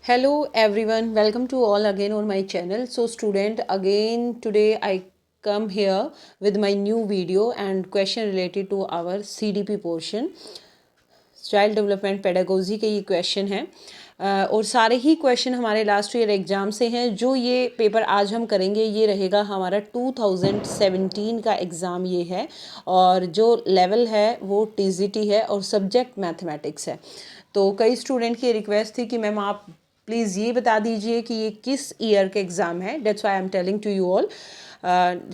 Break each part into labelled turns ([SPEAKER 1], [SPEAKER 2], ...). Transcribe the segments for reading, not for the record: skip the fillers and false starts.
[SPEAKER 1] Hello everyone, welcome to all again on my channel. So student, again today I come here with my new video and question related to our CDP portion. Child development pedagogy के ये question हैं और सारे ही question हमारे last year exam से हैं। जो ये पेपर आज हम करेंगे ये रहेगा हमारा 2017 का एग्ज़ाम ये है और जो लेवल है वो टीजीटी है और सब्जेक्ट मैथमेटिक्स है। तो कई स्टूडेंट की रिक्वेस्ट थी कि मैम आप प्लीज़ ये बता दीजिए कि ये किस ईयर का एग्ज़ाम है। That's why I am telling to you all.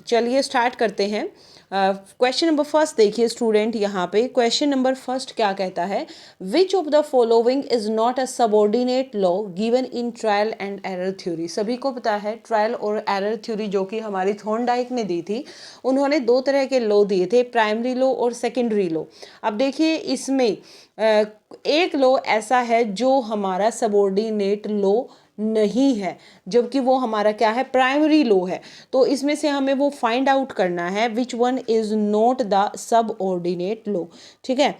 [SPEAKER 1] चलिए स्टार्ट करते हैं। क्वेश्चन नंबर फर्स्ट देखिए स्टूडेंट, यहाँ पे क्वेश्चन नंबर फर्स्ट क्या कहता है, which of the following is not a subordinate law given in trial and error theory. सभी को पता है ट्रायल और एरर थ्योरी जो कि हमारी थॉर्नडाइक ने दी थी, उन्होंने दो तरह के लॉ दिए थे, प्राइमरी लॉ और सेकेंडरी लॉ। अब देखिए इसमें एक लॉ ऐसा है जो हमारा सबऑर्डिनेट लॉ नहीं है, जबकि वो हमारा क्या है, प्राइमरी लॉ है। तो इसमें से हमें वो फाइंड आउट करना है which one is not the subordinate law. ठीक है,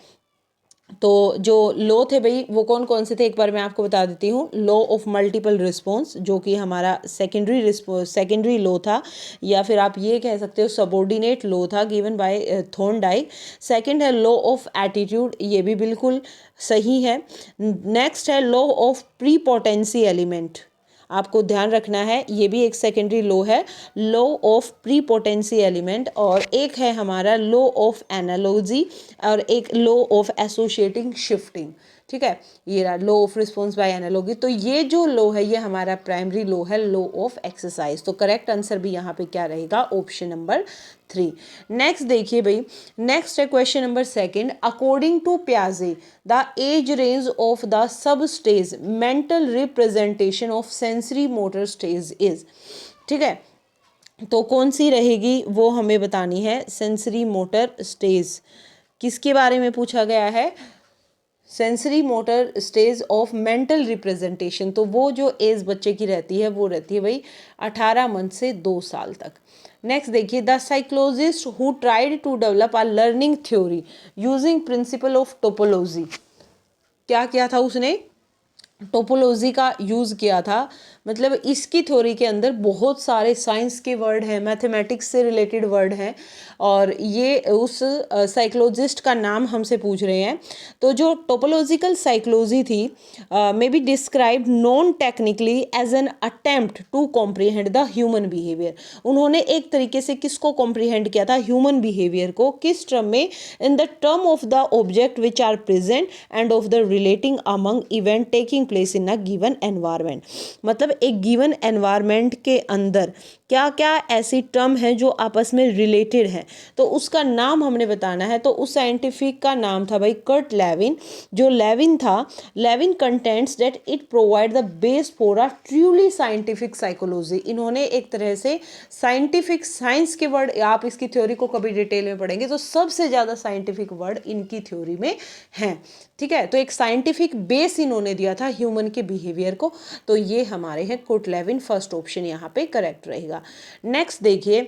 [SPEAKER 1] तो जो लॉ थे भाई वो कौन कौन से थे, एक बार मैं आपको बता देती हूँ। लॉ ऑफ मल्टीपल रिस्पॉन्स जो कि हमारा सेकेंडरी लॉ था, या फिर आप ये कह सकते हो सबऑर्डिनेट लॉ था गिवन बाय थॉर्नडाइक। सेकंड है लॉ ऑफ एटीट्यूड, ये भी बिल्कुल सही है। नेक्स्ट है लॉ ऑफ प्रीपोटेंसी एलिमेंट, आपको ध्यान रखना है ये भी एक सेकेंडरी लॉ है, लॉ ऑफ प्रीपोटेंसी एलिमेंट। और एक है हमारा लॉ ऑफ एनालॉजी और एक लॉ ऑफ एसोसिएटिंग शिफ्टिंग। ठीक है, ये रहा law of response by analogy. तो ये जो लॉ है ये हमारा प्राइमरी लॉ है, लॉ ऑफ एक्सरसाइज। तो करेक्ट आंसर भी यहाँ पे क्या रहेगा, ऑप्शन नंबर 3। नेक्स्ट देखिए भाई, नेक्स्ट है question number second, according to प्याजे the age range of the sub stage mental representation of sensory motor stage is. ठीक है, तो कौन सी रहेगी वो हमें बतानी है। सेंसरी मोटर स्टेज किसके बारे में पूछा गया है, sensory motor stage of mental representation. तो वो जो एज बच्चे की रहती है वो रहती है भाई 18 मंथ से 2 साल तक। नेक्स्ट देखिए, the psychologist who tried to develop a learning theory using principle of topology, क्या किया था उसने, टोपोलॉजी का यूज़ किया था। मतलब इसकी थ्योरी के अंदर बहुत सारे साइंस के वर्ड हैं, मैथमेटिक्स से रिलेटेड वर्ड हैं, और ये उस साइकोलॉजिस्ट का नाम हमसे पूछ रहे हैं। तो जो टोपोलॉजिकल साइकोलॉजी थी may be describe non technically as an attempt to comprehend the human behaviour. उन्होंने एक तरीके से किसको कॉम्प्रीहेंड किया था, ह्यूमन बिहेवियर को। किस टर्म में, in the term of the object which are present and of the relating among event taking place in a given environment. मतलब एक गिवन एनवायरनमेंट के अंदर क्या क्या ऐसी टर्म है जो आपस में रिलेटेड है, तो उसका नाम हमने बताना है। तो उस साइंटिफिक का नाम था भाई कर्ट लेविन। जो लेविन था, Lewin contents that it provide the base for a truly scientific psychology. इन्होंने एक तरह से साइंटिफिक साइंस के वर्ड, आप इसकी थ्योरी को कभी डिटेल में पढ़ेंगे तो सबसे ज़्यादा साइंटिफिक वर्ड इनकी थ्योरी में हैं। ठीक है, तो एक साइंटिफिक बेस इन्होंने दिया था ह्यूमन के बिहेवियर को। तो ये हमारे हैं कर्ट लेविन, फर्स्ट ऑप्शन यहाँ पे करेक्ट रहेगा। नेक्स्ट देखिए,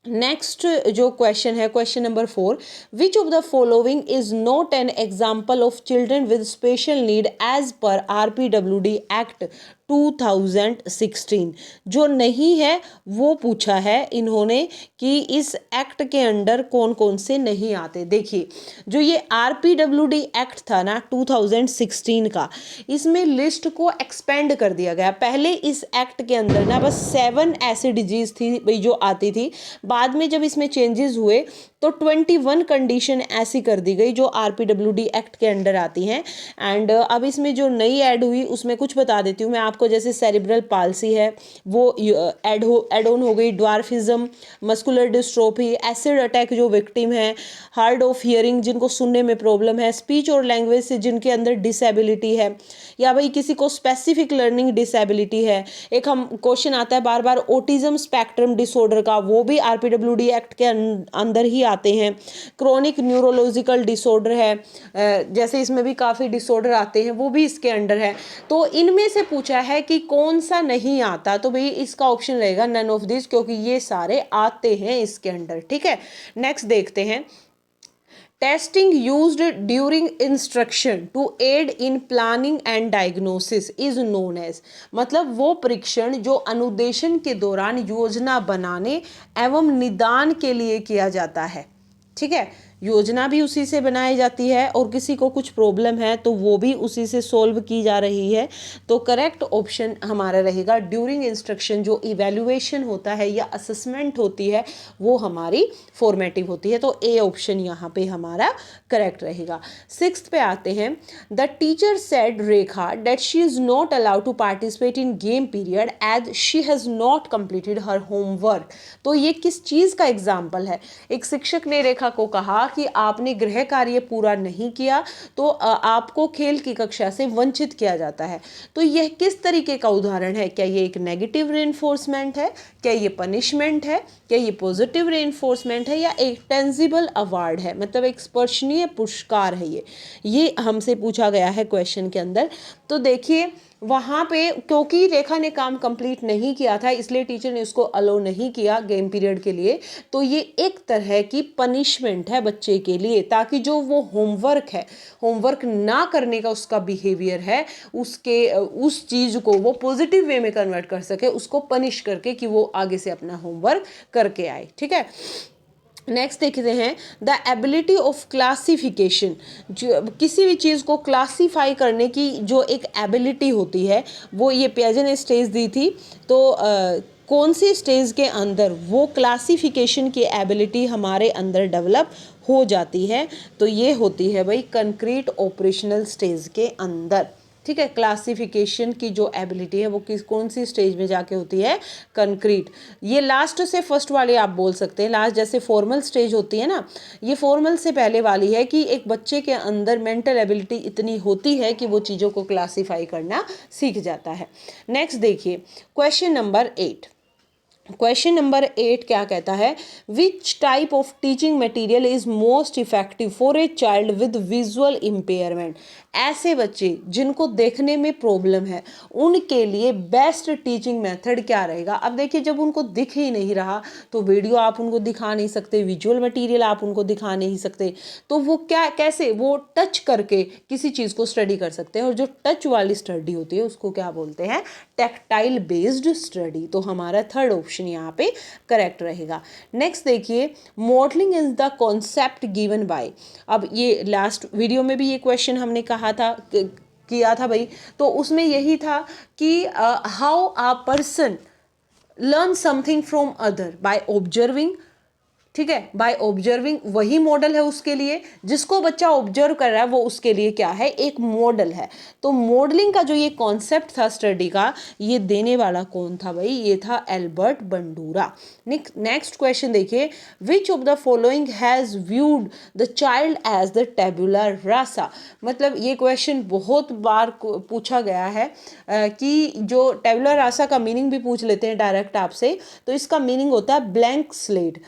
[SPEAKER 1] नेक्स्ट जो क्वेश्चन है question number 4, which of the following is not an example of children with special need as per RPWD act 2016। जो नहीं है वो पूछा है इन्होंने कि इस एक्ट के अंडर कौन कौन से नहीं आते। देखिए जो ये RPWD एक्ट था ना 2016 का, इसमें लिस्ट को एक्सपेंड कर दिया गया। पहले इस एक्ट के अंदर ना बस 7 ऐसी डिजीज थी भाई जो आती थी, बाद में जब इसमें चेंजेस हुए तो 21 कंडीशन ऐसी कर दी गई जो RPWD एक्ट के अंडर आती हैं। एंड अब इसमें जो नई ऐड हुई उसमें कुछ बता देती हूँ मैं आपको। जैसे सेरिब्रल पाल्सी है वो ऐड ऑन हो गई, dwarfism, muscular dystrophy, acid attack जो विक्टिम है, हार्ड ऑफ हियरिंग जिनको सुनने में प्रॉब्लम है, स्पीच और लैंग्वेज से जिनके अंदर डिसेबिलिटी है, या भाई किसी को स्पेसिफिक लर्निंग डिसेबिलिटी है। एक हम क्वेश्चन आता है बार बार ऑटिज्म स्पेक्ट्रम डिसऑर्डर का, वो भी RPWD एक्ट के अंदर ही आते हैं। क्रोनिक न्यूरोलॉजिकल डिसऑर्डर है, जैसे इसमें भी काफ़ी डिसऑर्डर आते हैं, वो भी इसके अंडर है। तो इनमें से पूछा है कि कौन सा नहीं आता, तो भाई इसका ऑप्शन रहेगा नन ऑफ दिस, क्योंकि ये सारे आते हैं इसके अंडर। ठीक है, नेक्स्ट देखते हैं, testing used during instruction to aid in planning and diagnosis is known as, मतलब वो परीक्षण जो अनुदेशन के दौरान योजना बनाने एवं निदान के लिए किया जाता है। ठीक है, योजना भी उसी से बनाई जाती है और किसी को कुछ प्रॉब्लम है तो वो भी उसी से सॉल्व की जा रही है। तो करेक्ट ऑप्शन हमारा रहेगा ड्यूरिंग इंस्ट्रक्शन। जो इवैल्यूएशन होता है या असेसमेंट होती है वो हमारी फॉर्मेटिव होती है, तो ए ऑप्शन यहाँ पे हमारा करेक्ट रहेगा। 6th पे आते हैं। The teacher said Rekha that she is not allowed to participate in game period as she has not completed her homework. तो ये किस चीज़ का एग्जाम्पल है? एक शिक्षक ने रेखा को कहा कि आपने गृह कार्य पूरा नहीं किया तो आपको खेल की कक्षा से वंचित किया जाता है। तो यह किस तरीके का उदाहरण है? क्या ये एक नेगेटिव रेनफोर्समेंट है, क्या ये पनिशमेंट है, क्या ये पॉजिटिव रेनफोर्समेंट है, या एक टेंजिबल अवार्ड है, मतलब एक स्पर्शनीय पुरस्कार है? ये हमसे पूछा गया है क्वेश्चन के अंदर। तो देखिए वहाँ पे क्योंकि रेखा ने काम कंप्लीट नहीं किया था इसलिए टीचर ने उसको अलो नहीं किया गेम पीरियड के लिए। तो ये एक तरह की पनिशमेंट है बच्चे के लिए, ताकि जो वो होमवर्क ना करने का उसका बिहेवियर है उसके उस चीज़ को वो पॉजिटिव वे में कन्वर्ट कर सके, उसको पनिश करके कि वो आगे से अपना होमवर्क करके आए। ठीक है, नेक्स्ट देखते हैं द एबिलिटी ऑफ क्लासिफिकेशन। जो किसी भी चीज़ को क्लासीफाई करने की जो एक एबिलिटी होती है वो ये पियाजे ने स्टेज दी थी। तो कौन सी स्टेज के अंदर वो क्लासिफिकेशन की एबिलिटी हमारे अंदर डेवलप हो जाती है? तो ये होती है भाई कंक्रीट ऑपरेशनल स्टेज के अंदर। ठीक है, क्लासिफिकेशन की जो एबिलिटी है वो कौन सी स्टेज में जाके होती है? कंक्रीट। ये लास्ट से फर्स्ट वाली आप बोल सकते हैं। लास्ट जैसे फॉर्मल स्टेज होती है ना, ये फॉर्मल से पहले वाली है कि एक बच्चे के अंदर मेंटल एबिलिटी इतनी होती है कि वो चीज़ों को क्लासीफाई करना सीख जाता है। नेक्स्ट देखिए क्वेश्चन नंबर 8। क्वेश्चन नंबर 8 क्या कहता है? Which type of teaching material is most effective for a child with visual impairment. ऐसे बच्चे जिनको देखने में प्रॉब्लम है उनके लिए बेस्ट टीचिंग मेथड क्या रहेगा? अब देखिए जब उनको दिख ही नहीं रहा तो वीडियो आप उनको दिखा नहीं सकते, विजुअल मटेरियल आप उनको दिखा नहीं सकते, तो वो कैसे वो टच करके किसी चीज़ को स्टडी कर सकते हैं। और जो टच वाली स्टडी होती है उसको क्या बोलते हैं? Tactile based study. तो हमारा थर्ड ऑप्शन यहाँ पे करेक्ट रहेगा। नेक्स्ट देखिए modelling is the concept given by. अब ये लास्ट वीडियो में भी ये क्वेश्चन हमने किया था भाई, तो उसमें यही था कि how a person learn something from other by observing. ठीक है, बाय ऑब्जर्विंग वही मॉडल है उसके लिए, जिसको बच्चा ऑब्जर्व कर रहा है वो उसके लिए क्या है? एक मॉडल है। तो मॉडलिंग का जो ये कॉन्सेप्ट था स्टडी का, ये देने वाला कौन था भाई? ये था एल्बर्ट बंडूरा। नेक्स्ट क्वेश्चन देखिए, which of the following has viewed the child as the tabula rasa. मतलब ये क्वेश्चन बहुत बार पूछा गया है कि जो टेबुला रासा का मीनिंग भी पूछ लेते हैं डायरेक्ट आपसे। तो इसका मीनिंग होता है ब्लैंक स्लेट।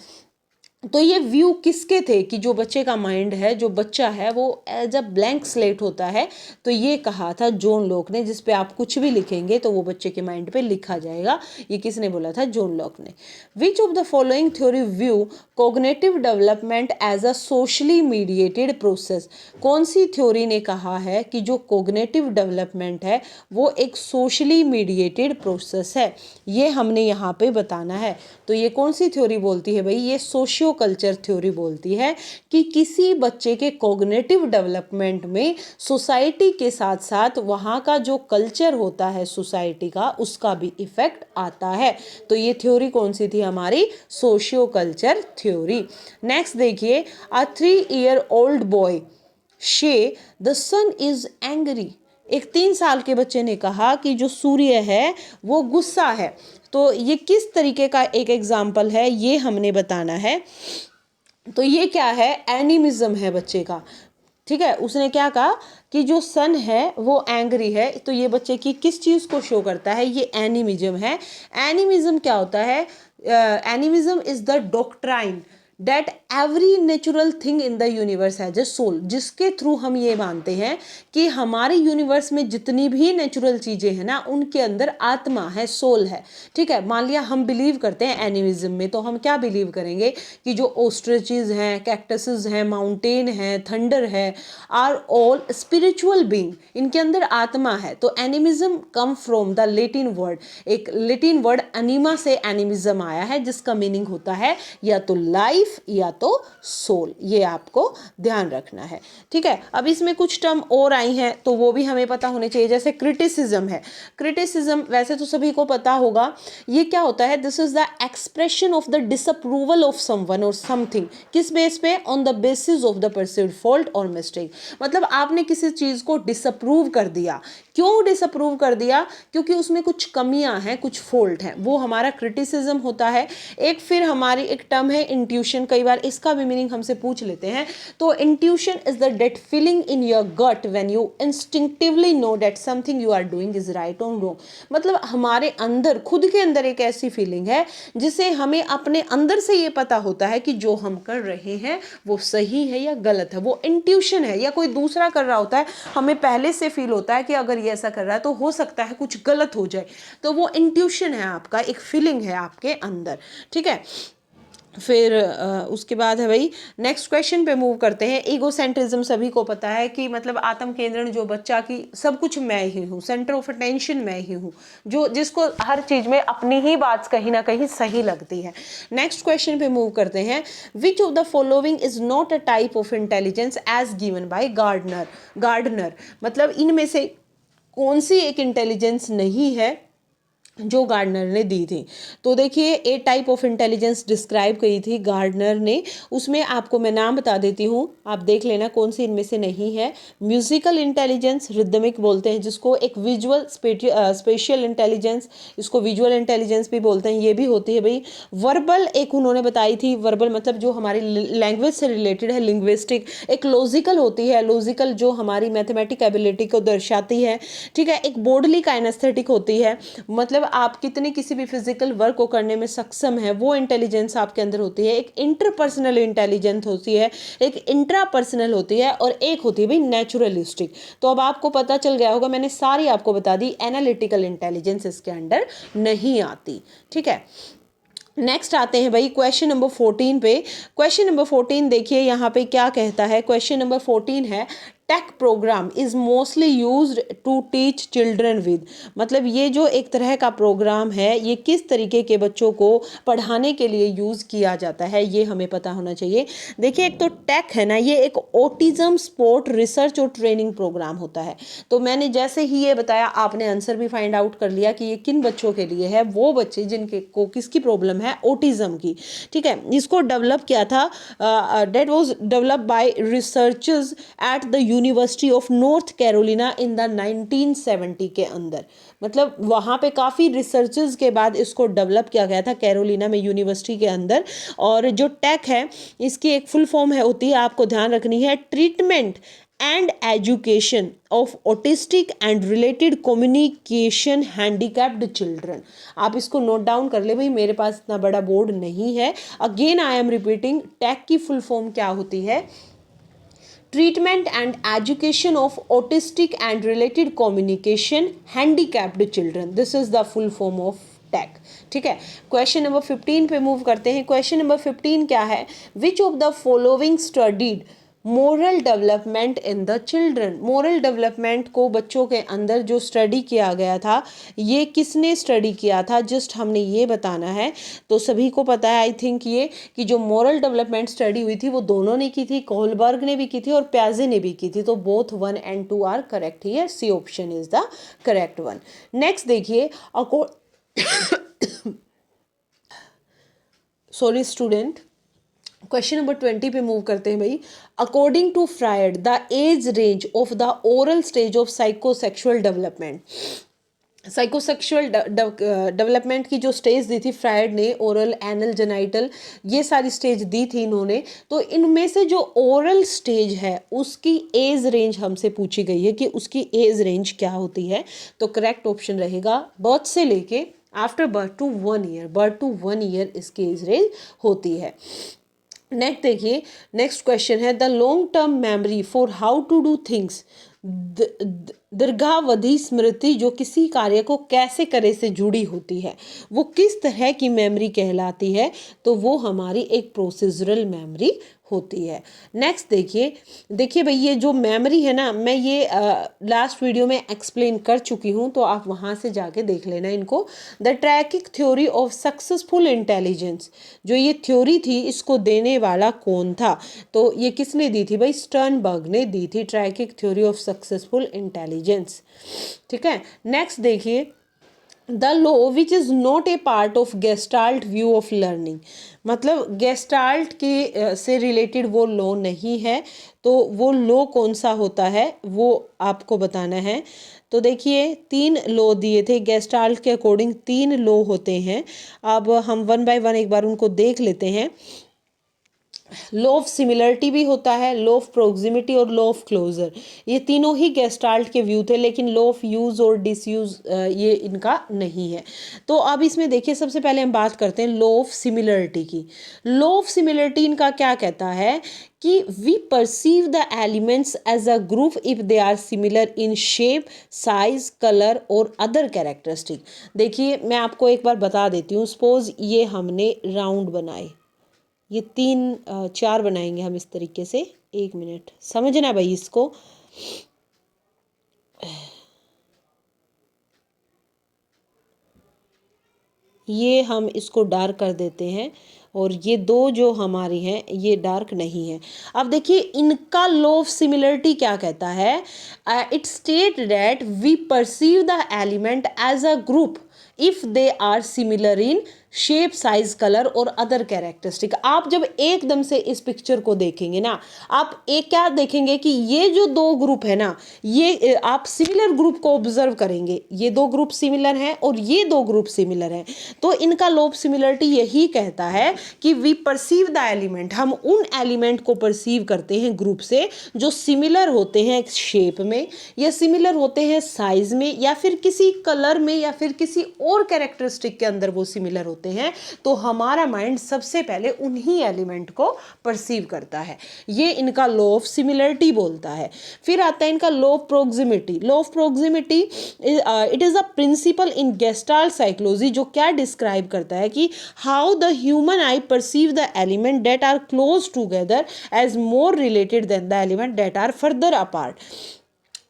[SPEAKER 1] तो ये व्यू किसके थे कि जो बच्चे का माइंड है, जो बच्चा है वो एज अ ब्लैंक स्लेट होता है। तो ये कहा था जॉन लॉक ने, जिस पे आप कुछ भी लिखेंगे तो वो बच्चे के माइंड पे लिखा जाएगा। ये किसने बोला था? जॉन लॉक ने। Which of the following theory view cognitive development as a socially mediated process. कौन सी थ्योरी ने कहा है कि जो कॉग्निटिव डेवलपमेंट है वो एक सोशली मीडिएटेड प्रोसेस है? ये हमने यहाँ पे बताना है। तो ये कौन सी थ्योरी बोलती है भाई? ये सोशियो कल्चर थ्योरी बोलती है कि किसी बच्चे के कॉग्निटिव डेवलपमेंट में सोसाइटी के साथ साथ वहाँ का जो कल्चर होता है सोसाइटी का, उसका भी इफेक्ट आता है। तो ये थ्योरी कौन सी थी हमारी? Socio culture theory. नेक्स्ट देखिए, अ 3-year-old बॉय शे द सन इज एंग्री। एक 3 साल के बच्चे ने कहा कि जो सूर्य है वो गुस्सा है। तो ये किस तरीके का एक एग्जाम्पल है ये हमने बताना है। तो ये क्या है? एनिमिज्म है बच्चे का। ठीक है, उसने क्या कहा कि जो सन है वो एंग्री है। तो ये बच्चे की किस चीज़ को शो करता है? ये एनिमिज्म है। एनिमिज्म क्या होता है? Animism is the doctrine that every natural thing in the universe has a soul, जिसके थ्रू हम ये मानते हैं कि हमारे यूनिवर्स में जितनी भी नेचुरल चीज़ें हैं ना, उनके अंदर आत्मा है, सोल है। ठीक है, मान लिया हम बिलीव करते हैं एनिमिज्म में, तो हम क्या बिलीव करेंगे कि जो ओस्ट्रिचेस हैं, कैक्टसेस हैं, माउंटेन है, थंडर है, आर ऑल स्पिरिचुअल बीइंग, इनके अंदर आत्मा है। तो animism come from the Latin word, एक लेटिन वर्ड अनिमा से एनिमिज्म आया है, जिसका मीनिंग होता है या तो लाइफ या तो सोल। ये आपको ध्यान रखना है। ठीक है, अब इसमें कुछ टर्म और आई हैं तो वो भी हमें पता होने चाहिए। जैसे क्रिटिसिज्म है, क्रिटिसिज्म वैसे तो सभी को पता होगा, ये क्या होता है, this is the expression of the disapproval of someone और समथिंग। किस बेस पे? On the basis of the perceived fault और मिस्टेक। मतलब आपने किसी चीज को डिसअप्रूव कर दिया। क्यों डिसअप्रूव कर दिया? क्योंकि उसमें कुछ कमियां हैं, कुछ फॉल्ट है, वो हमारा क्रिटिसिज्म होता है। एक फिर हमारी एक टर्म है इंट्यूशन, कई बार इसका भी मीनिंग हमसे पूछ लेते हैं। तो intuition is the that feeling in your gut when you instinctively know that something you are doing is right और रॉन्ग। मतलब हमारे अंदर, खुद के अंदर एक ऐसी फीलिंग है जिसे हमें अपने अंदर से ये पता होता है कि जो हम कर रहे हैं वो सही है या गलत है। वो इंट्यूशन है। या कोई दूसरा कर रहा होता है, हमें पहले से फील होता है कि अगर ये ऐसा कर रहा है तो हो सकता है कुछ गलत हो जाए, तो वो इंट्यूशन है आपका, एक फीलिंग है आपके अंदर। ठीक है, फिर उसके बाद है भाई, नेक्स्ट क्वेश्चन पे मूव करते हैं। ईगोसेंट्रिज्म सभी को पता है कि मतलब आत्म केंद्रण, जो बच्चा की सब कुछ मैं ही हूँ, सेंटर ऑफ अटेंशन मैं ही हूँ, जो जिसको हर चीज में अपनी ही बात कहीं ना कहीं सही लगती है। नेक्स्ट क्वेश्चन पे मूव करते हैं। Which of the following is not a type of intelligence as given by Gardner. मतलब इनमें से कौन सी एक इंटेलिजेंस नहीं है जो गार्डनर ने दी थी? तो देखिए, ए टाइप ऑफ इंटेलिजेंस डिस्क्राइब की थी गार्डनर ने। उसमें आपको मैं नाम बता देती हूँ, आप देख लेना कौन सी इनमें से नहीं है। म्यूजिकल इंटेलिजेंस, रिदमिक बोलते हैं जिसको, एक विजुअल स्पेशियल इंटेलिजेंस, इसको विजुअल इंटेलिजेंस भी बोलते हैं, ये भी होती है भाई। वर्बल एक उन्होंने बताई थी, वर्बल मतलब जो हमारी लैंग्वेज से रिलेटेड है, लिंग्विस्टिक। एक लॉजिकल होती है, लॉजिकल जो हमारी मैथमेटिक एबिलिटी को दर्शाती है। ठीक है, एक बोर्डली काइनेस्थेटिक होती है, मतलब आप कितने किसी भी फिजिकल वर्क को करने में सक्षम है, वो इंटेलिजेंस आपके अंदर होती है। एक इंटरपर्सनल इंटेलिजेंस होती है, एक इंट्रापर्सनल होती है, और एक होती है भाई नेचुरलिस्टिक। तो अब आपको पता चल गया होगा, मैंने सारी आपको बता दी। एनालिटिकल इंटेलिजेंस इसके अंदर नहीं आती। ठीक है, नेक्स्ट आते हैं भाई क्वेश्चन नंबर 14 पे। क्वेश्चन नंबर 14 देखिए यहाँ पे क्या कहता है। क्वेश्चन नंबर 14 है, TEACCH programme is mostly used to teach children with. मतलब ये जो एक तरह का प्रोग्राम है, ये किस तरीके के बच्चों को पढ़ाने के लिए यूज़ किया जाता है, ये हमें पता होना चाहिए। देखिए, एक तो टेक है ना, ये एक ऑटिज्म स्पोर्ट रिसर्च और ट्रेनिंग प्रोग्राम होता है। तो मैंने जैसे ही ये बताया, आपने आंसर भी फाइंड आउट कर लिया कि ये किन बच्चों के लिए है। वो बच्चे जिनके को किसकी प्रॉब्लम है, ऑटिज्म की। ठीक है, इसको डेवलप किया था, that was develop by researchers at the University of North Carolina in the 1970 के अंदर। मतलब वहाँ पे काफ़ी रिसर्चेस के बाद इसको डेवलप किया गया था कैरोलिना में, यूनिवर्सिटी के अंदर। और जो टेक है, इसकी एक फुल फॉर्म है होती है, आपको ध्यान रखनी है, treatment and education of autistic and related communication handicapped children. आप इसको नोट डाउन कर ले भाई, मेरे पास इतना बड़ा बोर्ड नहीं है। Again I am repeating, TEACCH की फुल फॉर्म क्या होती है? Treatment and education of autistic and related communication handicapped children, this is the full form of TEACCH. ठीक है, क्वेश्चन नंबर 15 पे मूव करते हैं। क्वेश्चन नंबर 15 क्या है? Which of the following studied moral development in the children. Moral development को बच्चों के अंदर जो स्टडी किया गया था, ये किसने स्टडी किया था, जस्ट हमने ये बताना है। तो सभी को पता है आई थिंक ये, कि जो मोरल डेवलपमेंट स्टडी हुई थी वो दोनों ने की थी, कोहलबर्ग ने भी की थी और प्याजे ने भी की थी। तो both 1 and 2 are correct here, C option is the correct one. Next देखिए, सॉरी स्टूडेंट, क्वेश्चन नंबर 20 पे मूव करते हैं भाई। According to Freud, the age range of the oral stage of psychosexual development. Psychosexual development की जो stage दी थी Freud ने, oral, anal, genital, ये सारी स्टेज दी थी इन्होंने। तो इनमें से जो ओरल स्टेज है उसकी एज रेंज हमसे पूछी गई है कि उसकी एज रेंज क्या होती है। तो करेक्ट ऑप्शन रहेगा बर्थ से लेके after birth to 1 year, birth to 1 year इसकी एज रेंज होती है। नेक्स्ट देखिए, नेक्स्ट क्वेश्चन है the long term memory for how to do things. दीर्घावधि स्मृति जो किसी कार्य को कैसे करे से जुड़ी होती है वो किस तरह की मेमोरी कहलाती है, तो वो हमारी एक प्रोसीजरल मेमोरी होती है। नेक्स्ट देखिए, देखिए भाई ये जो मेमोरी है ना, मैं ये लास्ट वीडियो में एक्सप्लेन कर चुकी हूँ, तो आप वहाँ से जाके देख लेना इनको। The triarchic theory of successful intelligence, जो ये थ्योरी थी इसको देने वाला कौन था, तो ये किसने दी थी भाई, स्टर्नबर्ग ने दी थी, tracking theory of successful intelligence. ठीक है, नेक्स्ट देखिए, the law which is not a part of gestalt view of learning, मतलब गेस्टाल्ट के से रिलेटेड वो लॉ नहीं है, तो वो लॉ कौन सा होता है वो आपको बताना है। तो देखिए 3 लॉ दिए थे गेस्टाल्ट के अकॉर्डिंग, 3 लॉ होते हैं। अब हम वन बाय वन एक बार उनको देख लेते हैं। लॉ ऑफ सिमिलरिटी भी होता है, लॉ ऑफ प्रोक्सिमिटी और लॉ ऑफ क्लोजर, ये तीनों ही गेस्टाल्ट के व्यू थे, लेकिन लॉ ऑफ यूज और डिसयूज ये इनका नहीं है। तो अब इसमें देखिए सबसे पहले हम बात करते हैं लॉ ऑफ सिमिलरिटी की। लॉ ऑफ सिमिलरिटी इनका क्या कहता है कि we perceive the elements as a group if they are similar in shape, size, colour और अदर कैरेक्टरिस्टिक। देखिए मैं आपको एक बार बता देती हूँ, सपोज ये हमने राउंड बनाए, ये 4 बनाएंगे हम इस तरीके से, 1 मिनट समझना भाई इसको। ये हम इसको डार्क कर देते हैं और ये 2 जो हमारी हैं ये डार्क नहीं है। अब देखिए इनका लॉ ऑफ सिमिलरिटी क्या कहता है, it state that we perceive the element as a group if they are similar in shape, size, colour और अदर कैरेक्टरिस्टिक। आप जब एकदम से इस पिक्चर को देखेंगे ना, आप एक क्या देखेंगे कि ये जो 2 ग्रुप है ना, ये आप सिमिलर ग्रुप को ऑब्जर्व करेंगे, ये 2 ग्रुप सिमिलर हैं और ये 2 ग्रुप सिमिलर हैं। तो इनका लॉ ऑफ सिमिलरिटी यही कहता है कि वी परसीव द एलिमेंट, हम उन एलिमेंट को परसीव करते हैं ग्रुप से जो सिमिलर होते हैं शेप में, या सिमिलर होते हैं साइज में, या फिर किसी कलर में, या फिर किसी और कैरेक्टरिस्टिक के अंदर वो सिमिलर होते हैं। तो हमारा माइंड सबसे पहले उन्हीं एलिमेंट को परसीव करता है, ये इनका लॉ ऑफ सिमिलरिटी बोलता है। फिर आता है इनका law of proximity. Law of proximity it is a principle in gestalt psychology, जो क्या डिस्क्राइब करता है कि how the human eye perceive the element that are close together as more related than the element that are further apart.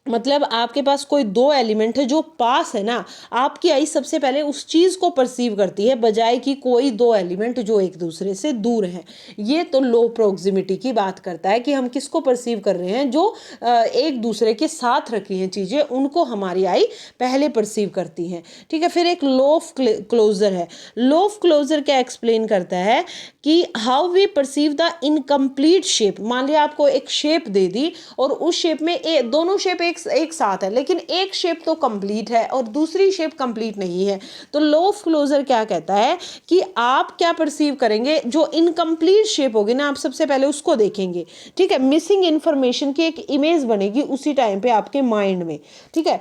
[SPEAKER 1] मतलब आपके पास कोई 2 element है जो पास है ना, आपकी आई सबसे पहले उस चीज़ को परसीव करती है बजाय कि कोई 2 एलिमेंट जो एक दूसरे से दूर हैं। ये तो लो प्रोक्सिमिटी की बात करता है कि हम किसको परसीव कर रहे हैं, जो एक दूसरे के साथ रखी हैं चीज़ें, उनको हमारी आई पहले परसीव करती हैं। ठीक है, फिर एक लॉ ऑफ क्लोजर है। लॉ ऑफ क्लोजर क्या एक्सप्लेन करता है कि how we perceive the incomplete shape. मान लिया आपको एक शेप दे दी और उस शेप में दोनों शेप एक साथ है, लेकिन एक शेप तो कंप्लीट है और दूसरी शेप कंप्लीट नहीं है। तो लॉ ऑफ क्लोजर क्या कहता है कि आप क्या परसीव करेंगे, जो इनकम्प्लीट शेप होगी ना, आप सबसे पहले उसको देखेंगे। ठीक है, मिसिंग इंफॉर्मेशन की एक इमेज बनेगी उसी टाइम पे आपके माइंड में। ठीक है,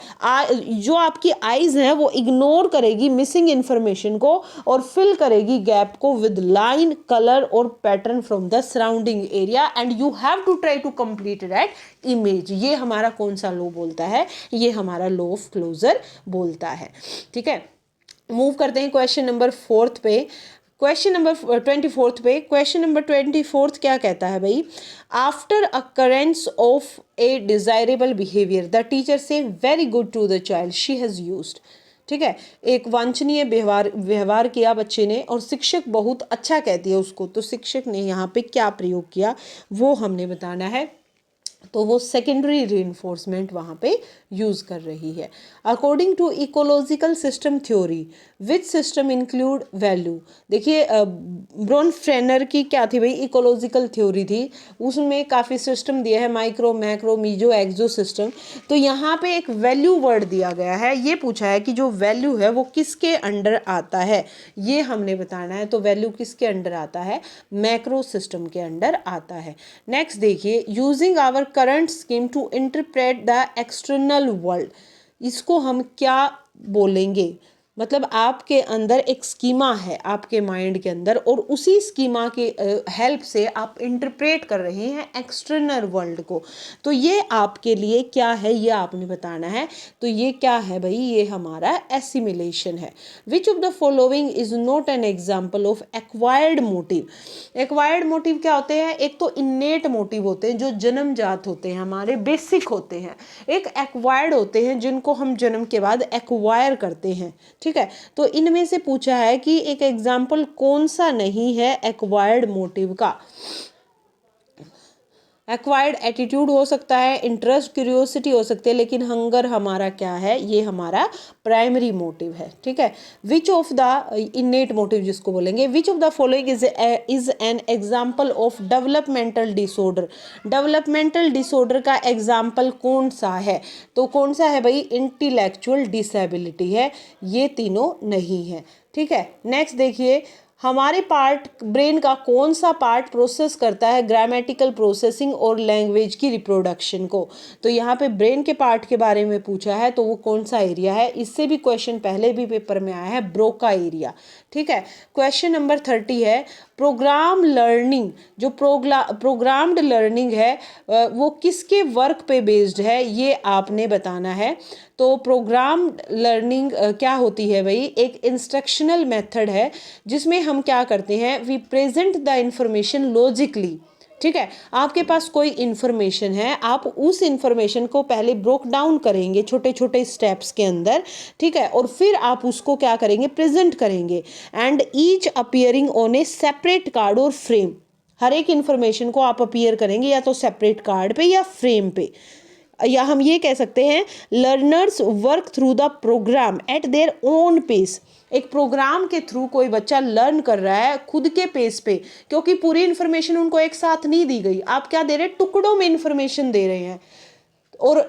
[SPEAKER 1] जो आपकी आईज हैं वो इग्नोर करेगी मिसिंग इंफॉर्मेशन को और फिल करेगी गैप को विद लाइन, कलर और pattern from the surrounding area, and you have to try to complete that image. ये हमारा कौन सा लॉ बोलता है, ये हमारा लॉ ऑफ क्लोजर बोलता है। ठीक है, मूव करते हैं क्वेश्चन नंबर 4 पे। क्वेश्चन नंबर 24 पे, क्वेश्चन नंबर 24 क्या कहता है भाई, after occurrence of a desirable behaviour the teacher says very good to the child she has used. ठीक है, एक वांछनीय व्यवहार किया बच्चे ने और शिक्षक बहुत अच्छा कहती है उसको, तो शिक्षक ने यहाँ पे क्या प्रयोग किया वो हमने बताना है। तो वो सेकेंडरी रीइंफोर्समेंट वहाँ पे यूज़ कर रही है। According to ecological system theory which system include value. देखिए ब्रोनफ्रेनर की क्या थी भाई, इकोलॉजिकल थ्योरी थी, उसमें काफ़ी सिस्टम दिया है, माइक्रो, मैक्रो, मीजो, एक्सो सिस्टम। तो यहाँ पे एक वैल्यू वर्ड दिया गया है, ये पूछा है कि जो वैल्यू है वो किसके अंडर आता है, ये हमने बताना है। तो वैल्यू किसके अंडर आता है, मैक्रो सिस्टम के अंडर आता है। नेक्स्ट देखिए, using our current scheme to interpret the external world, इसको हम क्या बोलेंगे, मतलब आपके अंदर एक स्कीमा है आपके माइंड के अंदर, और उसी स्कीमा के हेल्प से आप इंटरप्रेट कर रहे हैं एक्सटर्नल वर्ल्ड को। तो ये आपके लिए क्या है, ये आपने बताना है। तो ये क्या है भाई, ये हमारा एसिमिलेशन है। Which of the following is not an example of acquired motive. Acquired motive क्या होते हैं? एक तो इन्नेट मोटिव होते हैं जो जन्मजात होते हैं, हमारे बेसिक होते हैं। एक एक्वायर्ड होते हैं जिनको हम जन्म के बाद एक्वायर करते हैं, ठीक है। तो इनमें से पूछा है कि एक एग्जाम्पल कौन सा नहीं है एक्वायर्ड मोटिव का। एक्वायर्ड एटीट्यूड हो सकता है, इंटरेस्ट क्यूरियोसिटी हो सकती है, लेकिन हंगर हमारा क्या है, ये हमारा प्राइमरी मोटिव है, ठीक है। Which of the innate motive जिसको बोलेंगे, विच of the following is an example of developmental disorder. Developmental disorder का एग्जाम्पल कौन सा है? तो कौन सा है भाई? इंटेलेक्चुअल डिसेबिलिटी है, ये तीनों नहीं है, ठीक है। नेक्स्ट देखिए, हमारे ब्रेन का कौन सा पार्ट प्रोसेस करता है ग्रामेटिकल प्रोसेसिंग और लैंग्वेज की रिप्रोडक्शन को। तो यहाँ पे ब्रेन के पार्ट के बारे में पूछा है, तो वो कौन सा एरिया है? इससे भी क्वेश्चन पहले भी पेपर में आया है, ब्रोका एरिया, ठीक है। क्वेश्चन नंबर 30 है, प्रोग्राम लर्निंग, जो प्रोग्राम्ड लर्निंग है वो किसके वर्क पे बेस्ड है, ये आपने बताना है। तो प्रोग्राम लर्निंग क्या होती है भाई? एक इंस्ट्रक्शनल मेथड है जिसमें हम क्या करते हैं, we present the information logically, ठीक है। आपके पास कोई इंफॉर्मेशन है, आप उस इंफॉर्मेशन को पहले ब्रोक डाउन करेंगे छोटे छोटे स्टेप्स के अंदर, ठीक है, और फिर आप उसको क्या करेंगे, प्रेजेंट करेंगे। And each appearing on A separate card और फ्रेम। हर एक इंफॉर्मेशन को आप अपीयर करेंगे या तो सेपरेट कार्ड पे या फ्रेम पे, या हम ये कह सकते हैं learners work through the program at their own pace. एक प्रोग्राम के थ्रू कोई बच्चा लर्न कर रहा है खुद के पेस पे, क्योंकि पूरी इन्फॉर्मेशन उनको एक साथ नहीं दी गई। आप क्या दे रहे हैं, टुकड़ों में इन्फॉर्मेशन दे रहे हैं, और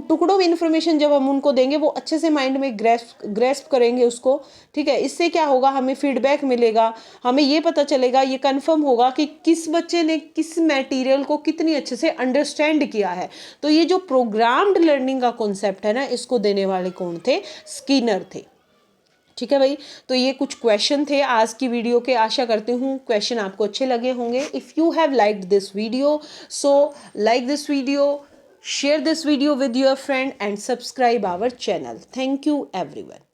[SPEAKER 1] टुकड़ों में इन्फॉर्मेशन जब हम उनको देंगे वो अच्छे से माइंड में ग्रेस्प करेंगे उसको, ठीक है। इससे क्या होगा, हमें फीडबैक मिलेगा, हमें ये पता चलेगा, ये कंफर्म होगा कि किस बच्चे ने किस मटेरियल को कितनी अच्छे से अंडरस्टैंड किया है। तो ये जो प्रोग्राम्ड लर्निंग का कॉन्सेप्ट है ना, इसको देने वाले कौन थे? स्किनर थे, ठीक है भाई। तो ये कुछ क्वेश्चन थे आज की वीडियो के। आशा करती हूँ क्वेश्चन आपको अच्छे लगे होंगे। If you have liked this video, so like this video, share this video with your friend and subscribe our channel. Thank you everyone.